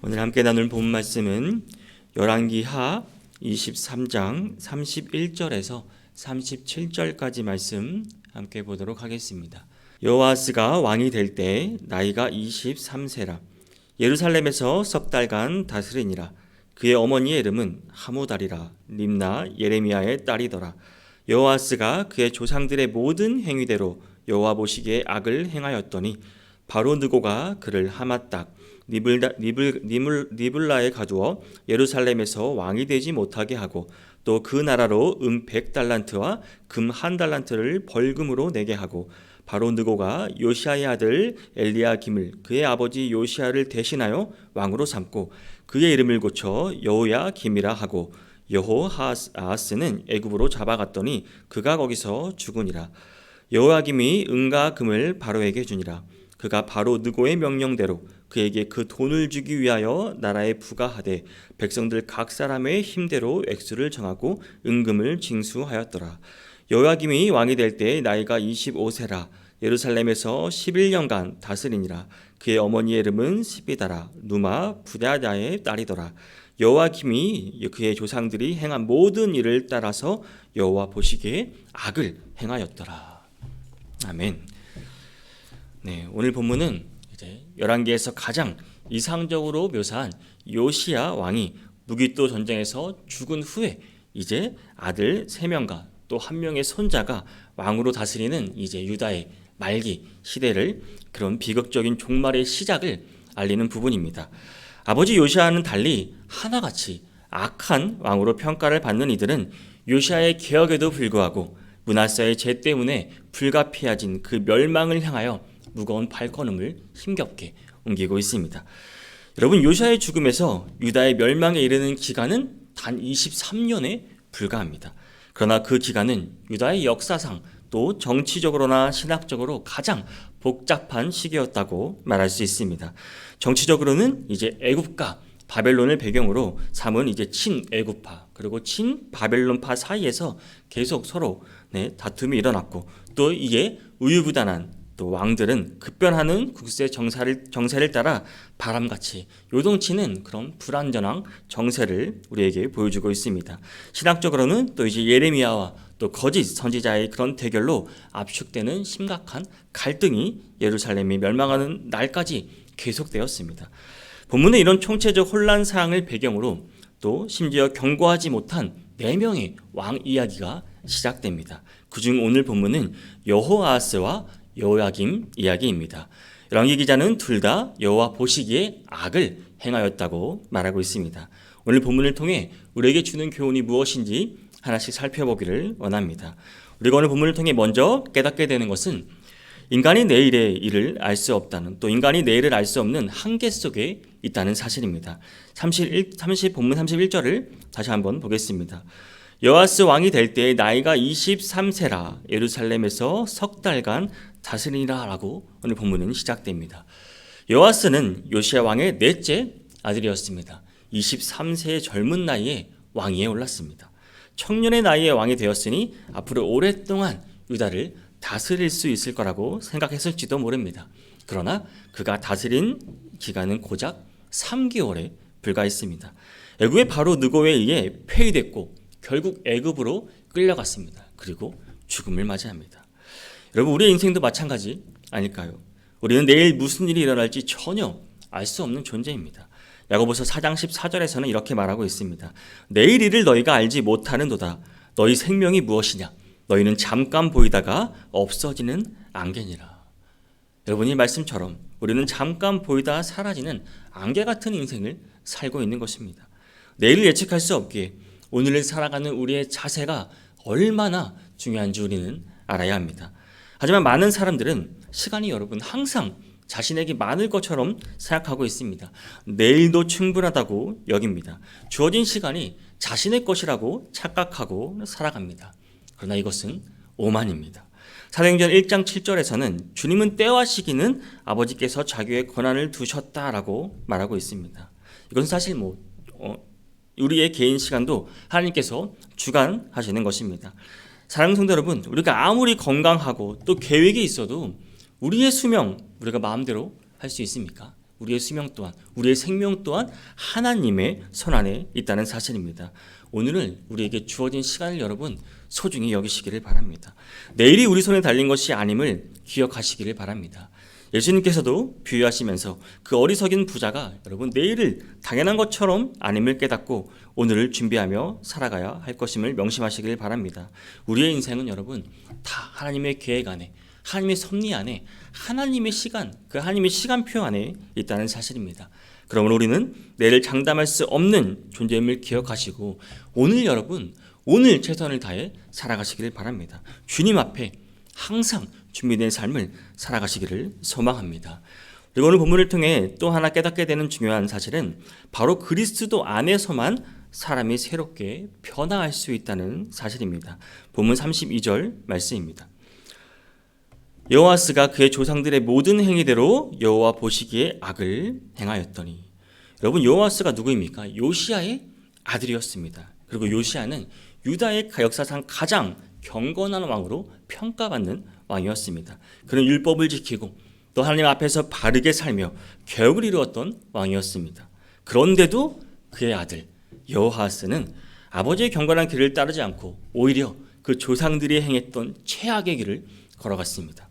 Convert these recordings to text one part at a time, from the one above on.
오늘 함께 나눌 본 말씀은 열왕기하 23장 31절에서 37절까지 말씀 함께 보도록 하겠습니다. 여호아스가 왕이 될 때 나이가 23세라 예루살렘에서 석 달간 다스리니라. 그의 어머니의 이름은 하무달이라 림나 예레미야의 딸이더라. 여호아스가 그의 조상들의 모든 행위대로 여호와 보시기에 악을 행하였더니 바로 느고가 그를 하맛닥 니블라에 가두어 예루살렘에서 왕이 되지 못하게 하고 또 그 나라로 100달란트와 금 1달란트를 벌금으로 내게 하고 바로 느고가 요시아의 아들 엘리야김을 그의 아버지 요시아를 대신하여 왕으로 삼고 그의 이름을 고쳐 여호야김이라 하고 여호아하스는 애굽으로 잡아갔더니 그가 거기서 죽으니라. 여호야김이 은과 금을 바로에게 주니라. 그가 바로 느고의 명령대로 그에게 그 돈을 주기 위하여 나라에 부과하되 백성들 각 사람의 힘대로 액수를 정하고 은금을 징수하였더라. 여호야김이 왕이 될 때 나이가 25세라 예루살렘에서 11년간 다스리니라. 그의 어머니의 이름은 스비다라 누마 부다다의 딸이더라. 여호야김이 그의 조상들이 행한 모든 일을 따라서 여호와 보시기에 악을 행하였더라. 아멘. 네, 오늘 본문은 이제 열왕기에서 가장 이상적으로 묘사한 요시야 왕이 무기또 전쟁에서 죽은 후에 이제 아들 3명과 또 1명의 손자가 왕으로 다스리는 이제 유다의 말기 시대를 그런 비극적인 종말의 시작을 알리는 부분입니다. 아버지 요시야와는 달리 하나같이 악한 왕으로 평가를 받는 이들은 요시야의 개혁에도 불구하고 므낫세의 죄 때문에 불가피해진 그 멸망을 향하여 무거운 발걸음을 힘겹게 옮기고 있습니다. 여러분, 요시야의 죽음에서 유다의 멸망에 이르는 기간은 단 23년에 불과합니다. 그러나 그 기간은 유다의 역사상 또 정치적으로나 신학적으로 가장 복잡한 시기였다고 말할 수 있습니다. 정치적으로는 이제 애굽과 바벨론을 배경으로 삼은 이제 친애굽파 그리고 친바벨론파 사이에서 계속 서로 다툼이 일어났고 또 이게 우유부단한 또 왕들은 급변하는 국세 정세를 따라 바람같이 요동치는 그런 불안전한 정세를 우리에게 보여주고 있습니다. 신학적으로는 또 이제 예레미야와 또 거짓 선지자의 그런 대결로 압축되는 심각한 갈등이 예루살렘이 멸망하는 날까지 계속되었습니다. 본문의 이런 총체적 혼란 사항을 배경으로 또 심지어 경고하지 못한 4명의 왕 이야기가 시작됩니다. 그중 오늘 본문은 여호아스와 여호야김 이야기입니다. 열왕기 기자는 둘 다 여호와 보시기에 악을 행하였다고 말하고 있습니다. 오늘 본문을 통해 우리에게 주는 교훈이 무엇인지 하나씩 살펴보기를 원합니다. 우리가 오늘 본문을 통해 먼저 깨닫게 되는 것은 인간이 내일의 일을 알 수 없다는 또 인간이 내일을 알 수 없는 한계 속에 있다는 사실입니다. 본문 31절을 다시 한번 보겠습니다. 여호아스 왕이 될 때 나이가 23세라 예루살렘에서 석 달간 다스리니라 라고 오늘 본문은 시작됩니다. 여호아스는 요시야 왕의 넷째 아들이었습니다. 23세의 젊은 나이에 왕위에 올랐습니다. 청년의 나이에 왕이 되었으니 앞으로 오랫동안 유다를 다스릴 수 있을 거라고 생각했을지도 모릅니다. 그러나 그가 다스린 기간은 고작 3개월에 불과했습니다. 애굽의 바로 느고에 의해 폐위됐고 결국 애굽으로 끌려갔습니다. 그리고 죽음을 맞이합니다. 여러분, 우리의 인생도 마찬가지 아닐까요? 우리는 내일 무슨 일이 일어날지 전혀 알 수 없는 존재입니다. 야고보서 4장 14절에서는 이렇게 말하고 있습니다. 내일 일을 너희가 알지 못하는도다. 너희 생명이 무엇이냐? 너희는 잠깐 보이다가 없어지는 안개니라. 여러분, 이 말씀처럼 우리는 잠깐 보이다 사라지는 안개 같은 인생을 살고 있는 것입니다. 내일을 예측할 수 없기에 오늘을 살아가는 우리의 자세가 얼마나 중요한지 우리는 알아야 합니다. 하지만 많은 사람들은 시간이 여러분 항상 자신에게 많을 것처럼 생각하고 있습니다. 내일도 충분하다고 여깁니다. 주어진 시간이 자신의 것이라고 착각하고 살아갑니다. 그러나 이것은 오만입니다. 사도행전 1장 7절에서는 주님은 때와 시기는 아버지께서 자기의 권한을 두셨다라고 말하고 있습니다. 이것은 사실 우리의 개인 시간도 하나님께서 주관하시는 것입니다. 사랑하는 성도 여러분, 우리가 아무리 건강하고 또 계획이 있어도 우리의 수명 우리가 마음대로 할 수 있습니까? 우리의 수명 또한, 우리의 생명 또한 하나님의 손 안에 있다는 사실입니다. 오늘은 우리에게 주어진 시간을 여러분 소중히 여기시기를 바랍니다. 내일이 우리 손에 달린 것이 아님을 기억하시기를 바랍니다. 예수님께서도 비유하시면서 그 어리석인 부자가 여러분 내일을 당연한 것처럼 아님을 깨닫고 오늘을 준비하며 살아가야 할 것임을 명심하시길 바랍니다. 우리의 인생은 여러분 다 하나님의 계획 안에, 하나님의 섭리 안에, 하나님의 시간, 그 하나님의 시간표 안에 있다는 사실입니다. 그러므로 우리는 내일을 장담할 수 없는 존재임을 기억하시고 오늘 여러분, 오늘 최선을 다해 살아가시기를 바랍니다. 주님 앞에 항상 준비된 삶을 살아가시기를 소망합니다. 그리고 오늘 본문을 통해 또 하나 깨닫게 되는 중요한 사실은 바로 그리스도 안에서만 사람이 새롭게 변화할 수 있다는 사실입니다. 본문 32절 말씀입니다. 여호아스가 그의 조상들의 모든 행위대로 여호와 보시기에 악을 행하였더니. 여러분 여호아스가 누구입니까? 요시야의 아들이었습니다. 그리고 요시야는 유다의 역사상 가장 경건한 왕으로 평가받는 왕이었습니다. 그는 율법을 지키고 또 하나님 앞에서 바르게 살며 계획을 이루었던 왕이었습니다. 그런데도 그의 아들 여호아스는 아버지의 경건한 길을 따르지 않고 오히려 그 조상들이 행했던 최악의 길을 걸어갔습니다.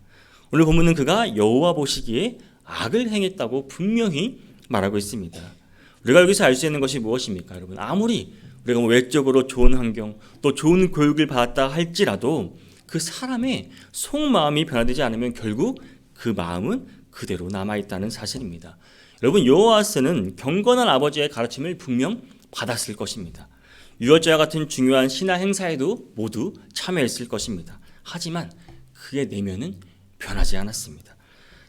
오늘 본문은 그가 여호와 보시기에 악을 행했다고 분명히 말하고 있습니다. 우리가 여기서 알 수 있는 것이 무엇입니까? 여러분 아무리 우리가 외적으로 좋은 환경 또 좋은 교육을 받았다 할지라도 그 사람의 속마음이 변화되지 않으면 결국 그 마음은 그대로 남아있다는 사실입니다. 여러분 여호아스는 경건한 아버지의 가르침을 분명 받았을 것입니다. 유월절과 같은 중요한 신화 행사에도 모두 참여했을 것입니다. 하지만 그의 내면은 변하지 않았습니다.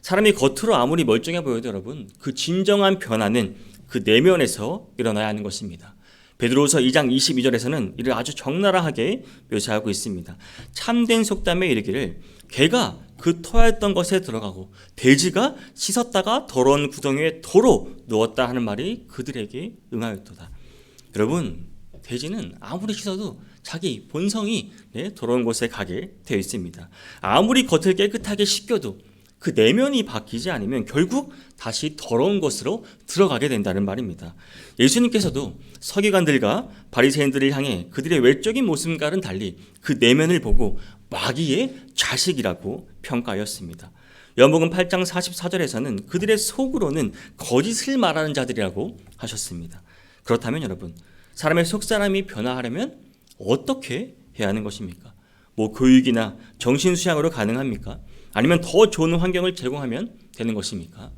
사람이 겉으로 아무리 멀쩡해 보여도 여러분 그 진정한 변화는 그 내면에서 일어나야 하는 것입니다. 베드로후서 2장 22절에서는 이를 아주 적나라하게 묘사하고 있습니다. 참된 속담에 이르기를 개가 그 토하였던 것에 들어가고 돼지가 씻었다가 더러운 구덩이에 도로 누웠다 하는 말이 그들에게 응하였도다. 여러분 돼지는 아무리 씻어도 자기 본성이 더러운 곳에 가게 되어 있습니다. 아무리 겉을 깨끗하게 씻겨도 그 내면이 바뀌지 않으면 결국 다시 더러운 곳으로 들어가게 된다는 말입니다. 예수님께서도 서기관들과 바리새인들을 향해 그들의 외적인 모습과는 달리 그 내면을 보고 마귀의 자식이라고 평가하였습니다. 요한복음 8장 44절에서는 그들의 속으로는 거짓을 말하는 자들이라고 하셨습니다. 그렇다면 여러분 사람의 속사람이 변화하려면 어떻게 해야 하는 것입니까? 교육이나 정신수양으로 가능합니까? 아니면 더 좋은 환경을 제공하면 되는 것입니까?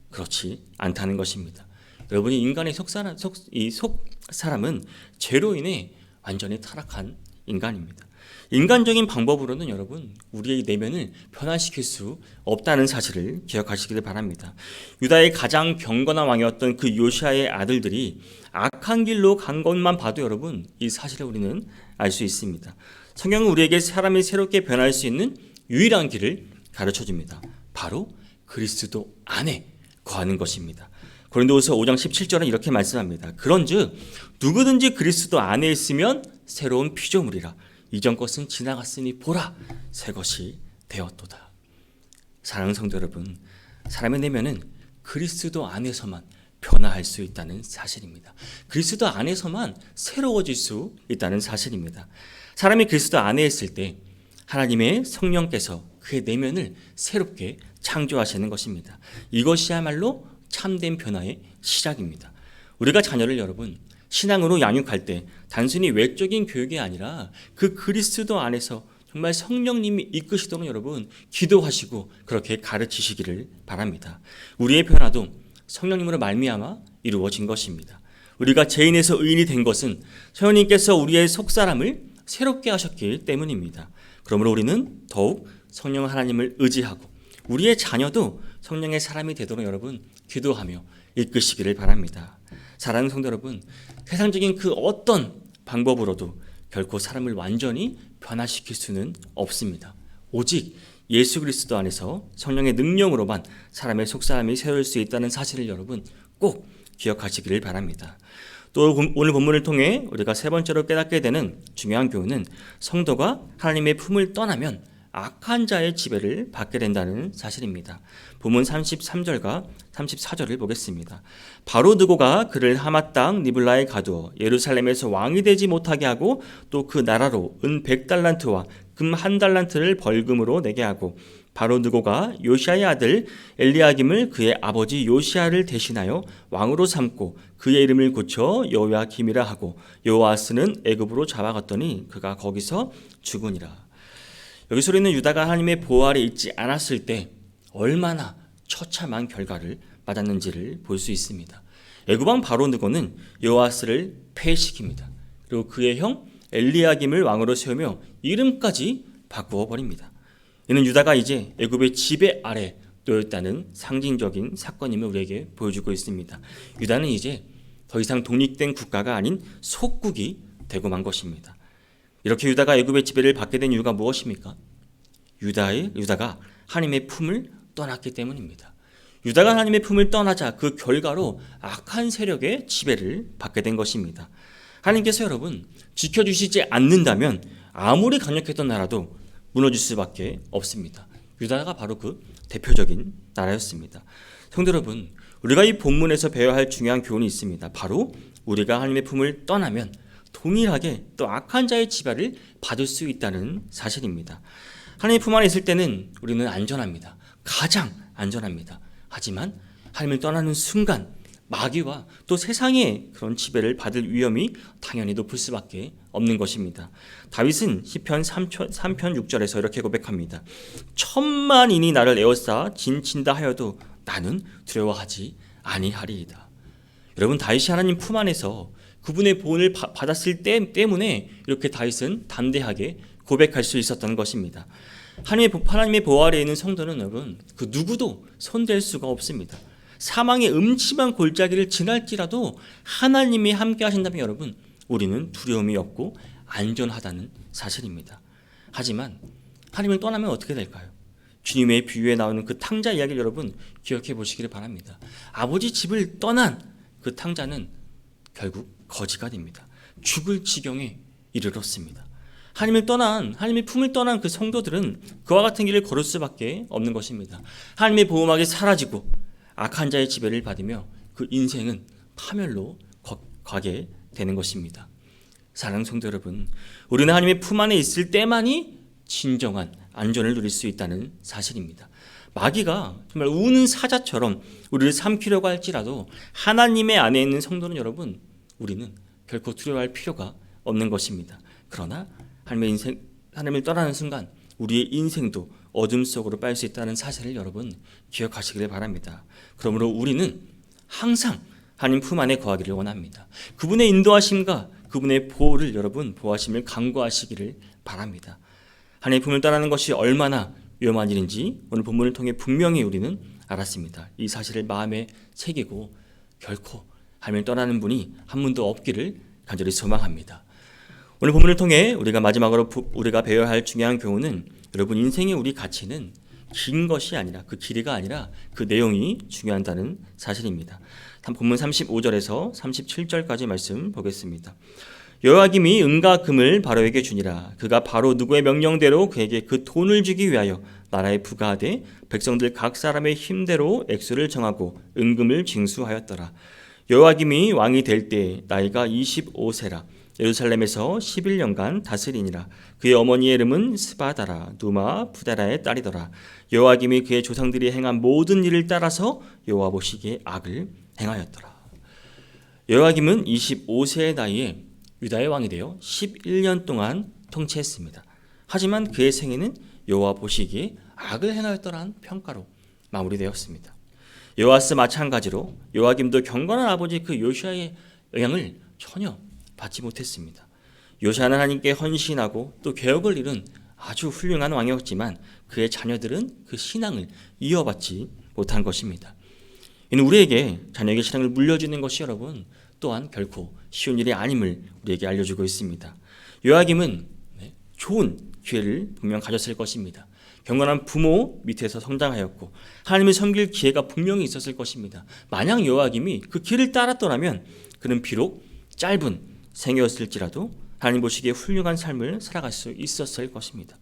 그렇지 않다는 것입니다. 여러분이 인간의 속사람은 죄로 인해 완전히 타락한 인간입니다. 인간적인 방법으로는 여러분 우리의 내면을 변화시킬 수 없다는 사실을 기억하시기를 바랍니다. 유다의 가장 경건한 왕이었던 그 요시아의 아들들이 악한 길로 간 것만 봐도 여러분 이 사실을 우리는 알 수 있습니다. 성경은 우리에게 사람이 새롭게 변할 수 있는 유일한 길을 가르쳐줍니다. 바로 그리스도 안에 거하는 것입니다. 고린도후서 5장 17절은 이렇게 말씀합니다. 그런즉 누구든지 그리스도 안에 있으면 새로운 피조물이라 이전 것은 지나갔으니 보라 새 것이 되었도다. 사랑하는 성도 여러분, 사람의 내면은 그리스도 안에서만 변화할 수 있다는 사실입니다. 그리스도 안에서만 새로워질 수 있다는 사실입니다. 사람이 그리스도 안에 있을 때 하나님의 성령께서 그의 내면을 새롭게 창조하시는 것입니다. 이것이야말로 참된 변화의 시작입니다. 우리가 자녀를 여러분 신앙으로 양육할 때 단순히 외적인 교육이 아니라 그 그리스도 안에서 정말 성령님이 이끄시도록 여러분 기도하시고 그렇게 가르치시기를 바랍니다. 우리의 변화도 성령님으로 말미암아 이루어진 것입니다. 우리가 죄인에서 의인이 된 것은 성령님께서 우리의 속사람을 새롭게 하셨기 때문입니다. 그러므로 우리는 더욱 성령 하나님을 의지하고 우리의 자녀도 성령의 사람이 되도록 여러분 기도하며 이끄시기를 바랍니다. 사랑하는 성도 여러분, 세상적인 그 어떤 방법으로도 결코 사람을 완전히 변화시킬 수는 없습니다. 오직 예수 그리스도 안에서 성령의 능력으로만 사람의 속사람이 세울 수 있다는 사실을 여러분 꼭 기억하시기를 바랍니다. 또 오늘 본문을 통해 우리가 세 번째로 깨닫게 되는 중요한 교훈은 성도가 하나님의 품을 떠나면 악한 자의 지배를 받게 된다는 사실입니다. 본문 33절과 34절을 보겠습니다. 바로 느고가 그를 하마 땅 리블라에 가두어 예루살렘에서 왕이 되지 못하게 하고 또 그 나라로 은 100달란트와 금 1달란트를 벌금으로 내게 하고 바로 느고가 요시아의 아들 엘리야김을 그의 아버지 요시아를 대신하여 왕으로 삼고 그의 이름을 고쳐 여호야김이라 하고 요아스는 애굽으로 잡아갔더니 그가 거기서 죽으니라. 여기서 우리는 유다가 하나님의 보호 아래 있지 않았을 때 얼마나 처참한 결과를 맞았는지를 볼 수 있습니다. 애굽왕 바로 느고는 요아스를 폐시킵니다. 그리고 그의 형 엘리야김을 왕으로 세우며 이름까지 바꾸어 버립니다. 이는 유다가 이제 애굽의 지배 아래 놓였다는 상징적인 사건임을 우리에게 보여주고 있습니다. 유다는 이제 더 이상 독립된 국가가 아닌 속국이 되고 만 것입니다. 이렇게 유다가 애굽의 지배를 받게 된 이유가 무엇입니까? 유다가 하나님의 품을 떠났기 때문입니다. 유다가 하나님의 품을 떠나자 그 결과로 악한 세력의 지배를 받게 된 것입니다. 하나님께서 여러분 지켜주시지 않는다면 아무리 강력했던 나라도 무너질 수밖에 없습니다. 유다가 바로 그 대표적인 나라였습니다. 성도 여러분, 우리가 이 본문에서 배워야 할 중요한 교훈이 있습니다. 바로 우리가 하나님의 품을 떠나면 동일하게 또 악한 자의 지배를 받을 수 있다는 사실입니다. 하나님의 품 안에 있을 때는 우리는 안전합니다. 가장 안전합니다. 하지만 하나님을 떠나는 순간 마귀와 또 세상의 그런 지배를 받을 위험이 당연히 높을 수밖에 없는 것입니다. 다윗은 시편 3편 6절에서 이렇게 고백합니다. 천만인이 나를 에워싸 진친다 하여도 나는 두려워하지 아니하리이다. 여러분, 다윗이 하나님 품 안에서 그분의 보호를 받았을 때 때문에 이렇게 다윗은 담대하게 고백할 수 있었던 것입니다. 하나님의 보호 아래에 있는 성도는 여러분 그 누구도 손댈 수가 없습니다. 사망의 음침한 골짜기를 지날지라도 하나님이 함께 하신다면 여러분 우리는 두려움이 없고 안전하다는 사실입니다. 하지만 하나님을 떠나면 어떻게 될까요? 주님의 비유에 나오는 그 탕자 이야기를 여러분 기억해 보시기를 바랍니다. 아버지 집을 떠난 그 탕자는 결국 거지가 됩니다. 죽을 지경에 이르렀습니다. 하나님의 품을 떠난 그 성도들은 그와 같은 길을 걸을 수밖에 없는 것입니다. 하나님의 보호막이 사라지고 악한 자의 지배를 받으며 그 인생은 파멸로 가게 되는 것입니다. 사랑하는 성도 여러분, 우리는 하나님의 품 안에 있을 때만이 진정한 안전을 누릴 수 있다는 사실입니다. 마귀가 정말 우는 사자처럼 우리를 삼키려고 할지라도 하나님의 안에 있는 성도는 여러분 우리는 결코 두려워할 필요가 없는 것입니다. 그러나 하나님을 떠나는 순간 우리의 인생도 어둠 속으로 빠질 수 있다는 사실을 여러분 기억하시길 바랍니다. 그러므로 우리는 항상 하나님 품 안에 거하기를 원합니다. 그분의 인도하심과 그분의 보호를 여러분 보호하심을 간구하시기를 바랍니다. 하나님의 품을 떠나는 것이 얼마나 위험한 일인지 오늘 본문을 통해 분명히 우리는 알았습니다. 이 사실을 마음에 새기고 결코 하나님을 떠나는 분이 한 분도 없기를 간절히 소망합니다. 오늘 본문을 통해 우리가 마지막으로 우리가 배워야 할 중요한 교훈은 여러분 인생의 우리 가치는 긴 것이 아니라 그 길이가 아니라 그 내용이 중요하다는 사실입니다. 본문 35절에서 37절까지 말씀 보겠습니다. 여호야김이 은과 금을 바로에게 주니라. 그가 바로 누구의 명령대로 그에게 그 돈을 주기 위하여 나라에 부과하되 백성들 각 사람의 힘대로 액수를 정하고 은금을 징수하였더라. 여호야김이 왕이 될 때 나이가 25세라. 예루살렘에서 11년간 다스리니라. 그의 어머니의 이름은 스바다라 누마 부다라의 딸이더라. 여호야김이 그의 조상들이 행한 모든 일을 따라서 여호와 보시기에 악을 행하였더라. 여호야김은 25세의 나이에 유다의 왕이 되어 11년 동안 통치했습니다. 하지만 그의 생애는 여호와 보시기에 악을 행하였더라는 평가로 마무리되었습니다. 요아스 마찬가지로 여호야김도 경건한 아버지 그 요시아의 영향을 전혀 받지 못했습니다. 요시아는 하나님께 헌신하고 또 개혁을 이룬 아주 훌륭한 왕이었지만 그의 자녀들은 그 신앙을 이어받지 못한 것입니다. 이는 우리에게 자녀에게 신앙을 물려주는 것이 여러분 또한 결코 쉬운 일이 아님을 우리에게 알려주고 있습니다. 요야김은 좋은 기회를 분명 가졌을 것입니다. 경건한 부모 밑에서 성장하였고 하나님을 섬길 기회가 분명히 있었을 것입니다. 만약 요야김이 그 길을 따랐더라면 그는 비록 짧은 생이었을지라도 하나님 보시기에 훌륭한 삶을 살아갈 수 있었을 것입니다.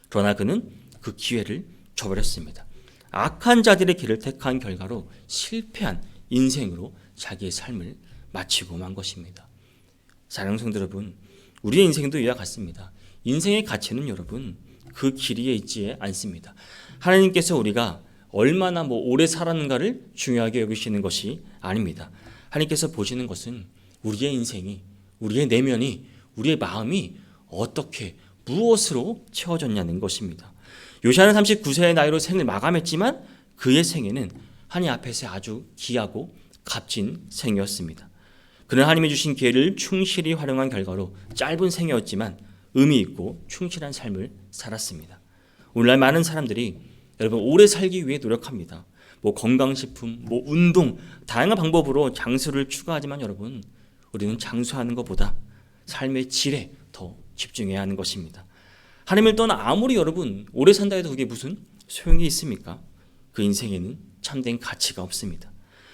그러나 그는 그 기회를 줘버렸습니다. 악한 자들의 길을 택한 결과로 실패한 인생으로 자기의 삶을 마치고 만 것입니다. 사랑하는 성도 여러분, 우리의 인생도 이와 같습니다. 인생의 가치는 여러분 그 길이에 있지 않습니다. 하나님께서 우리가 얼마나 오래 살았는가를 중요하게 여기시는 것이 아닙니다. 하나님께서 보시는 것은 우리의 인생이, 우리의 내면이, 우리의 마음이 어떻게 무엇으로 채워졌냐는 것입니다. 요시야는 39세의 나이로 생을 마감했지만 그의 생애는 하나님 앞에서 아주 귀하고 값진 생이었습니다. 그는 하나님이 주신 기회를 충실히 활용한 결과로 짧은 생이었지만 의미 있고 충실한 삶을 살았습니다. 오늘날 많은 사람들이 여러분 오래 살기 위해 노력합니다. 건강식품, 운동, 다양한 방법으로 장수를 추구하지만 여러분 우리는 장수하는 것보다 삶의 질에 더 집중해야 하는 것입니다. 하나님을 떠나 아무리 여러분 오래 산다 해도 그게 무슨 소용이 있습니까? 그 인생에는 참된 가치가 없습니다.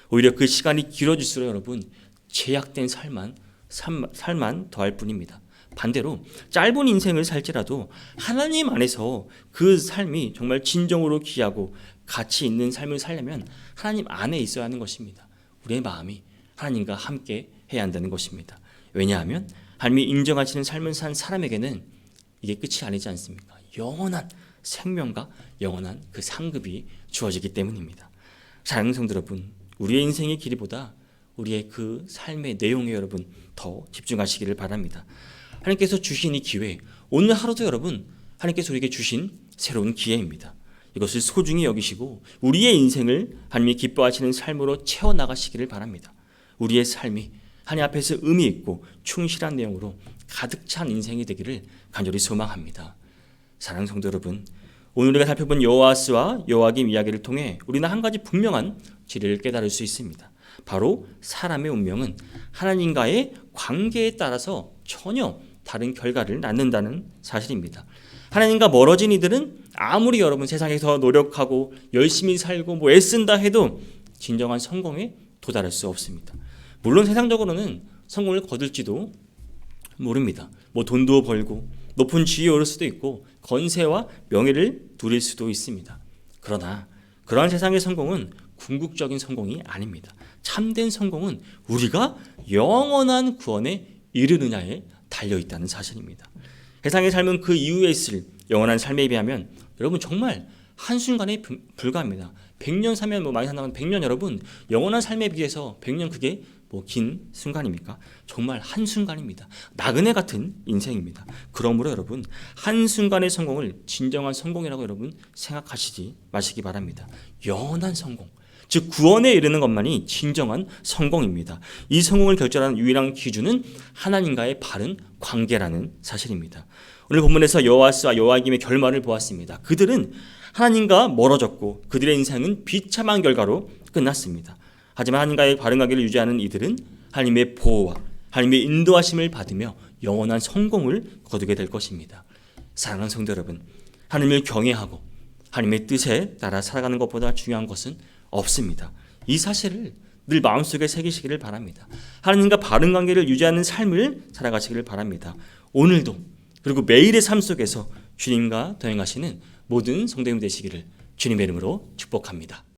오히려 그 시간이 길어질수록 여러분 제약된 삶만 더할 뿐입니다. 반대로 짧은 인생을 살지라도 하나님 안에서 그 삶이 정말 진정으로 귀하고 가치 있는 삶을 살려면 하나님 안에 있어야 하는 것입니다. 우리의 마음이 하나님과 함께 해야 한다는 것입니다. 왜냐하면 하나님이 인정하시는 삶을 산 사람에게는 이게 끝이 아니지 않습니까? 영원한 생명과 영원한 그 상급이 주어지기 때문입니다. 사랑하는 성도 여러분, 우리의 인생의 길이보다 우리의 그 삶의 내용에 여러분 더 집중하시기를 바랍니다. 하나님께서 주신 이 기회, 오늘 하루도 여러분 하나님께서 우리에게 주신 새로운 기회입니다. 이것을 소중히 여기시고 우리의 인생을 하나님이 기뻐하시는 삶으로 채워나가시기를 바랍니다. 우리의 삶이 하나님 앞에서 의미 있고 충실한 내용으로 가득 찬 인생이 되기를 간절히 소망합니다. 사랑하는 성도 여러분, 오늘 우리가 살펴본 여호아스와 여호아김 이야기를 통해 우리는 한 가지 분명한 진리를 깨달을 수 있습니다. 바로 사람의 운명은 하나님과의 관계에 따라서 전혀 다른 결과를 낳는다는 사실입니다. 하나님과 멀어진 이들은 아무리 여러분 세상에서 노력하고 열심히 살고 애쓴다 해도 진정한 성공에 도달할 수 없습니다. 물론 세상적으로는 성공을 거둘지도 모릅니다. 돈도 벌고 높은 지위에 오를 수도 있고 건세와 명예를 누릴 수도 있습니다. 그러나 그러한 세상의 성공은 궁극적인 성공이 아닙니다. 참된 성공은 우리가 영원한 구원에 이르느냐에 달려있다는 사실입니다. 세상의 삶은 그 이후에 있을 영원한 삶에 비하면 여러분 정말 한순간에 불과합니다. 100년 사면 많이 산다면 100년 여러분 영원한 삶에 비해서 100년 그게 긴 순간입니까? 정말 한순간입니다. 나그네 같은 인생입니다. 그러므로 여러분 한순간의 성공을 진정한 성공이라고 여러분 생각하시지 마시기 바랍니다. 영원한 성공, 즉 구원에 이르는 것만이 진정한 성공입니다. 이 성공을 결정하는 유일한 기준은 하나님과의 바른 관계라는 사실입니다. 오늘 본문에서 여호아스와 여호아김의 결말을 보았습니다. 그들은 하나님과 멀어졌고 그들의 인생은 비참한 결과로 끝났습니다. 하지만 하나님과의 바른 관계를 유지하는 이들은 하나님의 보호와 하나님의 인도하심을 받으며 영원한 성공을 거두게 될 것입니다. 사랑하는 성도 여러분, 하나님을 경외하고 하나님의 뜻에 따라 살아가는 것보다 중요한 것은 없습니다. 이 사실을 늘 마음속에 새기시기를 바랍니다. 하나님과 바른 관계를 유지하는 삶을 살아가시기를 바랍니다. 오늘도 그리고 매일의 삶 속에서 주님과 동행하시는 모든 성도님 되시기를 주님의 이름으로 축복합니다.